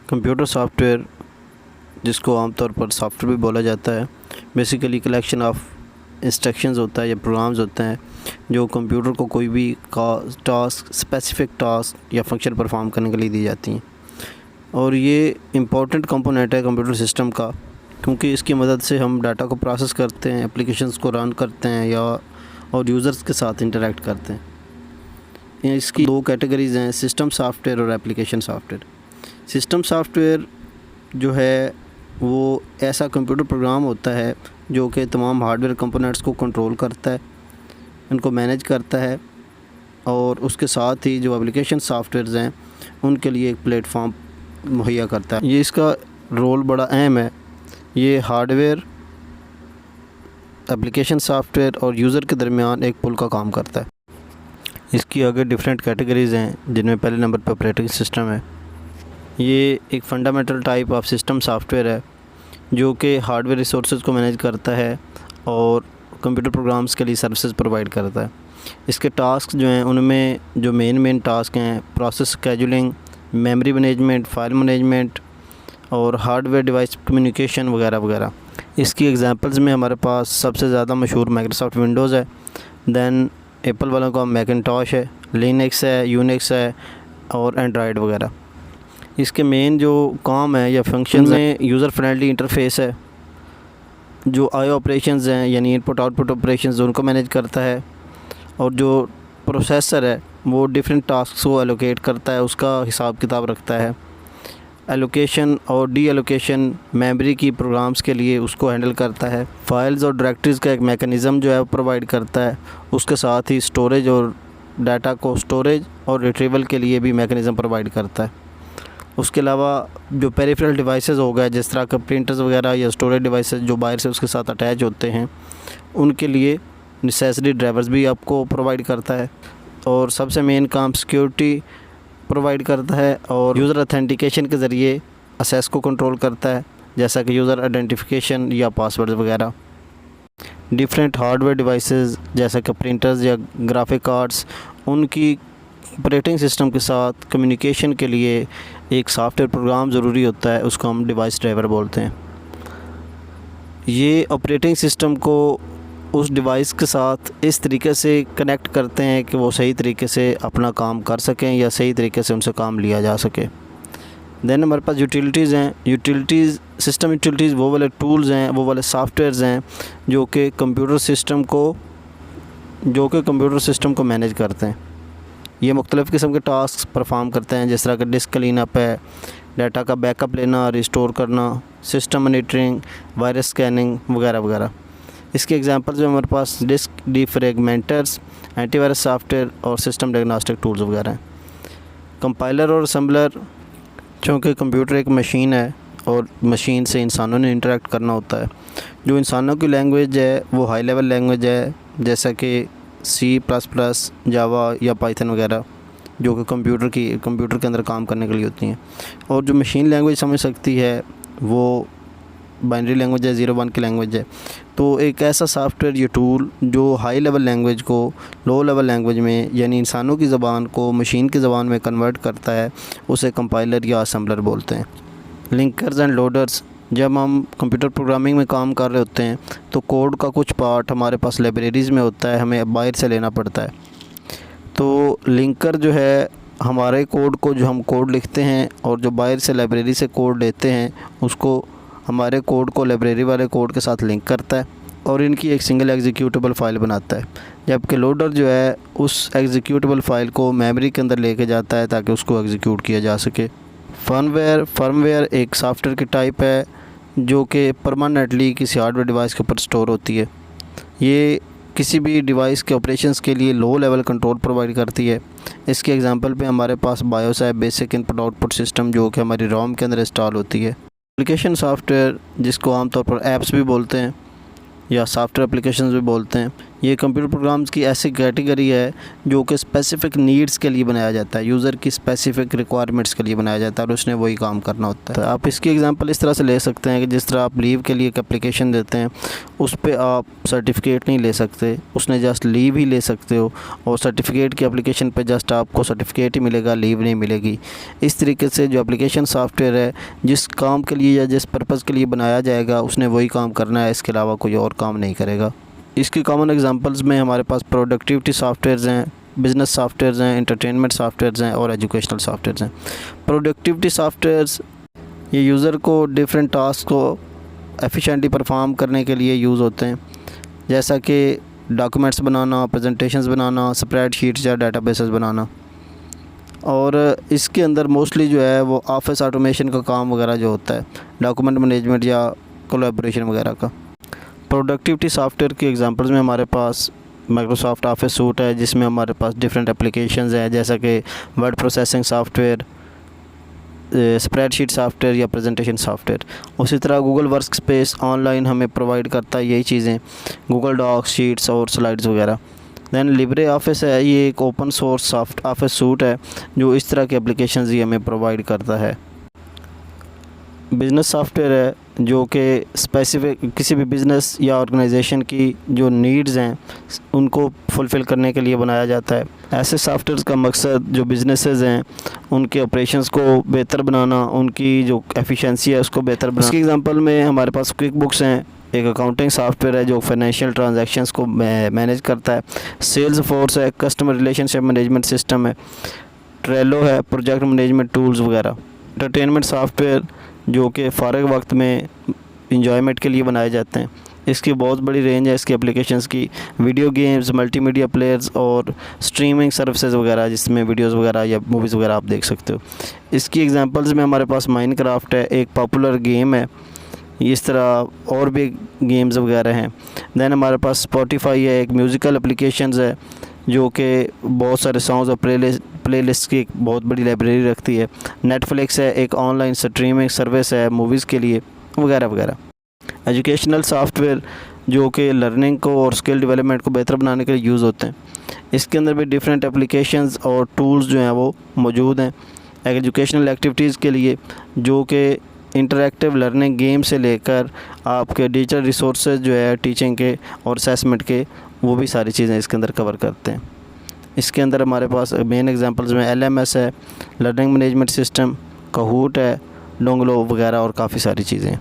Computer software, जिसको आमतौर पर सॉफ्टवेयर भी बोला जाता है, बेसिकली कलेक्शन ऑफ इंस्ट्रक्शंस होता है या प्रोग्राम्स होते हैं जो कंप्यूटर को कोई भी टास्क, स्पेसिफिक टास्क या फंक्शन परफॉर्म करने के लिए दी जाती हैं। और ये इम्पोर्टेंट कंपोनेंट है कंप्यूटर सिस्टम का, क्योंकि इसकी मदद से हम डाटा को प्रोसेस करते हैं, एप्लीकेशंस को रन करते हैं या और यूज़र्स के साथ इंटरेक्ट करते हैं। इसकी दो कैटेगरीज़ हैं, सिस्टम सॉफ्टवेयर और एप्लीकेशन सॉफ्टवेयर। सिस्टम सॉफ्टवेयर जो है वो ऐसा कंप्यूटर प्रोग्राम होता है जो कि तमाम हार्डवेयर कंपोनेंट्स को कंट्रोल करता है, उनको मैनेज करता है, और उसके साथ ही जो एप्लीकेशन सॉफ्टवेयर्स हैं उनके लिए एक प्लेटफॉर्म मुहैया करता है। ये इसका रोल बड़ा अहम है। ये हार्डवेयर, एप्लीकेशन सॉफ्टवेयर और यूज़र के दरमियान एक पुल का काम करता है। इसकी आगे डिफरेंट कैटेगरीज़ हैं, जिनमें पहले नंबर पर ऑपरेटिंग सिस्टम है। ये एक fundamental type of system software है जो कि हार्डवेयर रिसोर्सेज को मैनेज करता है और कंप्यूटर प्रोग्राम्स के लिए सर्विसेज प्रोवाइड करता है। इसके टास्क जो हैं उनमें जो मेन टास्क हैं, process scheduling, memory management, file management और हार्डवेयर डिवाइस कम्युनिकेशन वगैरह वगैरह। इसकी एग्जांपल्स में हमारे पास सबसे ज़्यादा मशहूर माइक्रोसॉफ्ट विंडोज़ है, दैन एप्पल वालों का मैकिन्टॉश है, लिनक्स है, यूनिक्स है और एंड्रॉयड वगैरह। इसके मेन जो काम है या फंक्शन में यूज़र फ्रेंडली इंटरफेस है, जो आई ऑपरेशंस हैं यानी इनपुट आउटपुट ऑपरेशंस उनको मैनेज करता है, और जो प्रोसेसर है वो डिफरेंट टास्क्स को एलोकेट करता है, उसका हिसाब किताब रखता है। एलोकेशन और डी एलोकेशन मेमोरी की प्रोग्राम्स के लिए उसको हैंडल करता है। फाइल्स और डायरेक्टरीज़ का एक मेकनिज़म जो है वो प्रोवाइड करता है। उसके साथ ही स्टोरेज और डाटा को स्टोरेज और रिट्रीवल के लिए भी मेकनिज़म प्रोवाइड करता है। उसके अलावा जो पेरिफेरल डिवाइसेस हो गए, जिस तरह के प्रिंटर्स वगैरह या स्टोरेज डिवाइसेस जो बाहर से उसके साथ अटैच होते हैं, उनके लिए नेसेसरी ड्राइवर्स भी आपको प्रोवाइड करता है। और सबसे मेन काम सिक्योरिटी प्रोवाइड करता है और यूज़र ऑथेंटिकेशन के ज़रिए एक्सेस को कंट्रोल करता है, जैसा कि यूज़र आइडेंटिफिकेशन या पासवर्ड्स वगैरह। डिफरेंट हार्डवेयर डिवाइसेस जैसा कि प्रिंटर्स या ग्राफिक कार्ड्स, उनकी ऑपरेटिंग सिस्टम के साथ कम्युनिकेशन के लिए एक सॉफ्टवेयर प्रोग्राम ज़रूरी होता है, उसको हम डिवाइस ड्राइवर बोलते हैं। ये ऑपरेटिंग सिस्टम को उस डिवाइस के साथ इस तरीके से कनेक्ट करते हैं कि वो सही तरीके से अपना काम कर सकें या सही तरीके से उनसे काम लिया जा सके। दैन हमारे पास यूटिलिटीज़ हैं। यूटिलिटीज़, सिस्टम यूटिलिटीज़ वो वाले टूल्स हैं, वो वाले सॉफ्टवेयर्स हैं जो कि कंप्यूटर सिस्टम को मैनेज करते हैं। ये मुख्तलिफ़ किस्म के टास्क परफॉर्म करते हैं, जिस तरह का डिस्क क्लीन अप है, डाटा का बैकअप लेना, रिस्टोर करना, सिस्टम मॉनिटरिंग, वायरस स्कैनिंग वगैरह वगैरह। इसके एग्जांपल्स में हमारे पास डिस्क डीफ्रैगमेंटर्स, एंटीवायरस सॉफ्टवेयर और सिस्टम डायग्नोस्टिक टूल्स वगैरह हैं। कंपाइलर और असम्बलर, चूँकि कंप्यूटर एक मशीन है और मशीन से इंसानों ने इंटरेक्ट करना होता है, जो इंसानों की लैंग्वेज है वो हाई लेवल लैंग्वेज है, जैसा कि C++, जावा या पाइथन वगैरह, जो कि कंप्यूटर के अंदर काम करने के लिए होती हैं। और जो मशीन लैंग्वेज समझ सकती है वो बाइनरी लैंग्वेज है, 0-1 की लैंग्वेज है। तो एक ऐसा सॉफ्टवेयर या टूल जो हाई लेवल लैंग्वेज को लो लेवल लैंग्वेज में, यानी इंसानों की ज़बान को मशीन की ज़बान में कन्वर्ट करता है, उसे कंपाइलर या असम्बलर बोलते हैं। लिंकर्स एंड लोडर्स, जब हम कंप्यूटर प्रोग्रामिंग में काम कर रहे होते हैं तो कोड का कुछ पार्ट हमारे पास लाइब्रेरीज़ में होता है, हमें बाहर से लेना पड़ता है। तो लिंकर जो है हमारे कोड को, जो हम कोड लिखते हैं और जो बाहर से लाइब्रेरी से कोड लेते हैं, उसको हमारे कोड को लाइब्रेरी वाले कोड के साथ लिंक करता है और इनकी एक सिंगल एग्जीक्यूटेबल फ़ाइल बनाता है। जबकि लोडर जो है उस एग्जीक्यूटेबल फ़ाइल को मेमोरी के अंदर लेके जाता है ताकि उसको एग्जीक्यूट किया जा सके। फर्मवेयर एक सॉफ्टवेयर की टाइप है जो कि परमानेंटली किसी हार्डवेयर डिवाइस के ऊपर स्टोर होती है। ये किसी भी डिवाइस के ऑपरेशंस के लिए लो लेवल कंट्रोल प्रोवाइड करती है। इसके एग्जांपल पे हमारे पास बायोस है, बेसिक इनपुट आउटपुट सिस्टम, जो कि हमारी रोम के अंदर इंस्टॉल होती है। एप्लीकेशन सॉफ्टवेयर, जिसको आमतौर पर ऐप्स भी बोलते हैं या सॉफ्टवेयर एप्लीकेशंस भी बोलते हैं, ये कंप्यूटर प्रोग्राम्स की ऐसी कैटेगरी है जो कि स्पेसिफ़िक नीड्स के लिए बनाया जाता है, यूज़र की स्पेसिफ़िक रिक्वायरमेंट्स के लिए बनाया जाता है और उसने वही काम करना होता है। आप इसकी एग्जांपल इस तरह से ले सकते हैं कि जिस तरह आप लीव के लिए एक एप्लीकेशन देते हैं, उस पे आप सर्टिफिकेट नहीं ले सकते, उसने जस्ट लीव ही ले सकते हो, और सर्टिफिकेट की एप्लीकेशन पे जस्ट आपको सर्टिफिकेट ही मिलेगा, लीव नहीं मिलेगी। इस तरीके से जो एप्लीकेशन सॉफ्टवेयर है, जिस काम के लिए या जिस पर्पज़ के लिए बनाया जाएगा उसने वही काम करना है, इसके अलावा कोई और काम नहीं करेगा। इसकी कॉमन एग्जांपल्स में हमारे पास प्रोडक्टिविटी सॉफ्टवेयर्स हैं, बिज़नेस सॉफ्टवेयर्स हैं, एंटरटेनमेंट सॉफ्टवेयर्स हैं और एजुकेशनल सॉफ्टवेयर्स हैं। प्रोडक्टिविटी सॉफ्टवेयर्स ये यूज़र को डिफरेंट टास्क को एफिशिएंटली परफॉर्म करने के लिए यूज़ होते हैं, जैसा कि डॉक्यूमेंट्स बनाना, प्रेजेंटेशंस बनाना, स्प्रेडशीट्स या डेटाबेसेस बनाना। और इसके अंदर मोस्टली जो है वो ऑफिस ऑटोमेशन का काम वगैरह जो होता है, डॉक्यूमेंट मैनेजमेंट या कोलैबोरेशन वगैरह का। प्रोडक्टिविटी सॉफ्टवेयर की एग्जांपल्स में हमारे पास माइक्रोसॉफ्ट ऑफिस सूट है, जिसमें हमारे पास डिफरेंट एप्लीकेशंस हैं, जैसा कि word processing software, spreadsheet software या प्रेजेंटेशन सॉफ्टवेयर। उसी तरह गूगल वर्कस्पेस ऑनलाइन हमें प्रोवाइड करता है यही चीज़ें, गूगल डॉक्स, शीट्स और स्लाइड्स वगैरह। दैन लिब्रे ऑफिस है, ये एक open source soft office suit है जो इस तरह के एप्लीकेशंस ही हमें प्रोवाइड करता है। बिज़नेस सॉफ्टवेयर है जो कि स्पेसिफिक किसी भी बिज़नेस या ऑर्गेनाइजेशन की जो नीड्स हैं उनको फुलफ़िल करने के लिए बनाया जाता है। ऐसे सॉफ्टवेयर्स का मकसद जो बिज़नेसेस हैं उनके ऑपरेशंस को बेहतर बनाना, उनकी जो एफिशिएंसी है उसको बेहतर बनाना। इसके एग्जांपल में हमारे पास क्विक बुक्स हैं, एक अकाउंटिंग सॉफ्टवेयर है जो फाइनेंशियल ट्रांजैक्शंस को मैनेज करता है। सेल्स फोर्स है, कस्टमर रिलेशनशिप मैनेजमेंट सिस्टम है। ट्रेलो है, प्रोजेक्ट मैनेजमेंट टूल्स वगैरह। एंटरटेनमेंट सॉफ्टवेयर जो कि फ़ारग वक्त में इंजॉयमेंट के लिए बनाए जाते हैं। इसकी बहुत बड़ी रेंज है इसकी एप्लीकेशंस की, वीडियो गेम्स, मल्टीमीडिया प्लेयर्स और स्ट्रीमिंग सर्विसेज वगैरह, जिसमें वीडियोस वगैरह या मूवीज़ वगैरह आप देख सकते हो। इसकी एग्जांपल्स में हमारे पास माइनक्राफ्ट है, एक पॉपुलर गेम है। इस तरह और भी गेम्स वगैरह हैं। दैन हमारे पास स्पॉटिफाई है, एक म्यूज़िकल एप्लीकेशंस है जो कि बहुत सारे सॉन्ग्स और प्लेलिस्ट की एक बहुत बड़ी लाइब्रेरी रखती है। नेटफ्लिक्स है, एक ऑनलाइन स्ट्रीमिंग सर्विस है मूवीज़ के लिए वगैरह वगैरह। एजुकेशनल सॉफ्टवेयर जो कि लर्निंग को और स्किल डेवलपमेंट को बेहतर बनाने के लिए यूज़ होते हैं। इसके अंदर भी डिफरेंट एप्लीकेशंस और टूल्स जो हैं वो मौजूद हैं एजुकेशनल एक्टिविटीज़ के लिए, जो कि इंटरैक्टिव लर्निंग गेम से लेकर आपके डिजिटल रिसोर्सेज जो है टीचिंग के और असेसमेंट के, वो भी सारी चीज़ें इसके अंदर कवर करते हैं। इसके अंदर हमारे पास मेन एग्जांपल्स में LMS है, लर्निंग मैनेजमेंट सिस्टम, कहूट है, डोंगलो वगैरह और काफ़ी सारी चीज़ें।